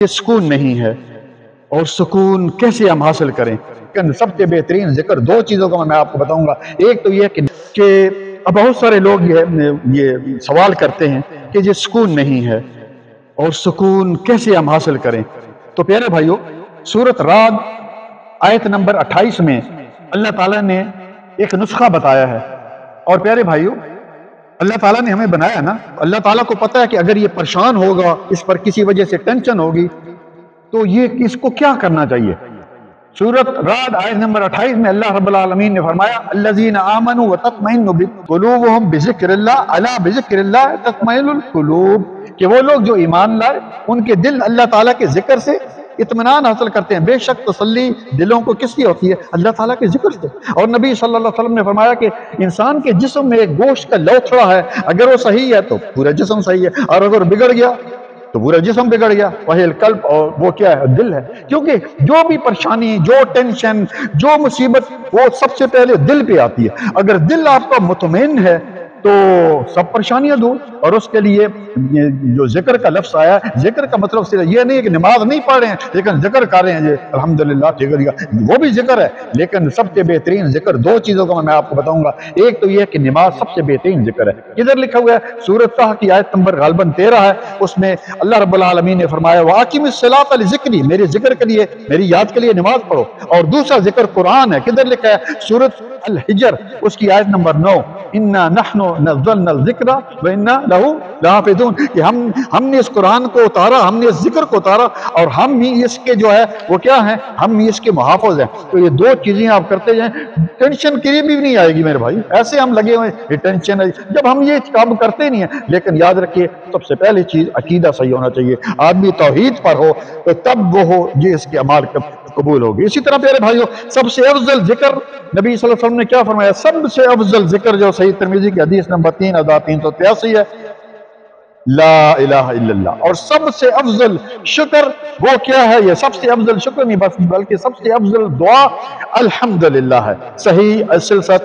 یہ سکون نہیں ہے، اور سکون کیسے ہم حاصل کریں؟ سب سے بہترین ذکر دو چیزوں کا میں آپ کو بتاؤں گا۔ ایک تو یہ کہ بہت سارے لوگ یہ سوال کرتے ہیں کہ یہ سکون نہیں ہے، اور سکون کیسے ہم حاصل کریں؟ تو پیارے بھائیو، سورۃ رعد آیت نمبر 28 میں اللہ تعالیٰ نے ایک نسخہ بتایا ہے۔ اور پیارے بھائیو، اللہ تعالیٰ نے ہمیں بنایا نا، اللہ تعالیٰ کو پتا ہے کہ اگر یہ پریشان ہوگا، اس پر کسی وجہ سے ٹینشن ہوگی، تو یہ اس کو کیا کرنا چاہیے؟ سورۃ رعد آیت نمبر 28 میں اللہ رب العالمین نے فرمایا الذین آمنوا وتطمئن قلوبهم بذکر اللہ الا بذکر اللہ تطمئن القلوب، کہ وہ لوگ جو ایمان لائے ان کے دل اللہ تعالیٰ کے ذکر سے اطمینان حاصل کرتے ہیں۔ بے شک تسلی دلوں کو کس کی ہوتی ہے؟ اللہ تعالیٰ کے ذکر سے۔ اور نبی صلی اللہ علیہ وسلم نے فرمایا کہ انسان کے جسم میں ایک گوشت کا لوتھڑا ہے، اگر وہ صحیح ہے تو پورا جسم صحیح ہے، اور اگر بگڑ گیا تو پورا جسم بگڑ گیا۔ وہی القلب، اور وہ کیا ہے؟ دل ہے۔ کیونکہ جو بھی پریشانی، جو ٹینشن، جو مصیبت، وہ سب سے پہلے دل پہ آتی ہے۔ اگر دل آپ کا مطمئن ہے تو سب پریشانیاں دور۔ اور اس کے لیے جو ذکر کا لفظ آیا ہے، ذکر کا مطلب صرف یہ نہیں ہے کہ نماز نہیں پڑھ رہے ہیں لیکن ذکر کر رہے ہیں، یہ الحمدللہ ٹھیک ہے، وہ بھی ذکر ہے، لیکن سب سے بہترین ذکر دو چیزوں کا میں آپ کو بتاؤں گا۔ ایک تو یہ کہ نماز سب سے بہترین ذکر ہے۔ ادھر لکھا ہوا ہے سورۃ طہ کی آیت نمبر غالباً 13 ہے، اس میں اللہ رب العالمین نے فرمایا وَأَقِمِ الصَّلَاةَ لِذِكْرِي، میرے ذکر کے لیے، میری یاد کے لیے نماز پڑھو۔ اور دوسرا ذکر قرآن ہے۔ کدھر لکھا ہے؟ سورۃ الحجر اس کی آیت نمبر 9 اِنَّا نَحْنُ نَزَّلْنَا الذِّكْرَ وَإِنَّا لَهُ لَحَافِظُونَ، کہ ہم نے اس قرآن کو اتارا، ہم نے اس ذکر کو اتارا، اور ہم ہی اس کے جو ہے وہ کیا ہیں؟ ہم ہی اس کے محافظ ہیں۔ تو یہ دو چیزیں آپ کرتے جائیں، ٹینشن کبھی بھی نہیں آئے گی میرے بھائی۔ ایسے ہم لگے ہوئے یہ ٹینشن ہے، جب ہم یہ کام کرتے نہیں ہیں۔ لیکن یاد رکھیے، سب سے پہلی چیز عقیدہ صحیح ہونا چاہیے، آدمی توحید پر ہو تو تب وہ ہو یہ اس کے اعمال قبول ہوگی۔ اسی طرح پیارے بھائیوں، سب سے افضل ذکر نبی صلی اللہ علیہ وسلم نے کیا فرمایا؟ سب سے افضل ذکر جو صحیح ترمذی کی حدیث نمبر 3383 ہے، لا الہ الا اللہ۔ اور سب سے افضل شکر وہ کیا ہے؟ یہ سب سے افضل شکر نہیں بلکہ سب سے افضل دعا الحمدللہ ہے۔ صحیح سلسلہ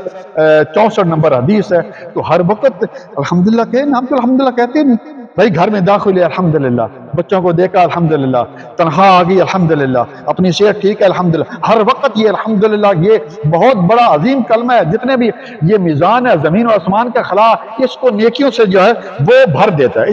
64 نمبر حدیث ہے۔ تو ہر وقت الحمدللہ کہیں، ہم تو الحمدللہ کہتے نہیں بھائی۔ گھر میں داخل ہے الحمدللہ، بچوں کو دیکھا الحمدللہ، تنہا آ گئی الحمدللہ، اپنی صحت ٹھیک ہے الحمدللہ۔ ہر وقت یہ الحمدللہ، یہ بہت بڑا عظیم کلمہ ہے۔ جتنے بھی یہ میزان ہے زمین و آسمان کا خلا، اس کو نیکیوں سے جو ہے وہ بھر دیتا ہے۔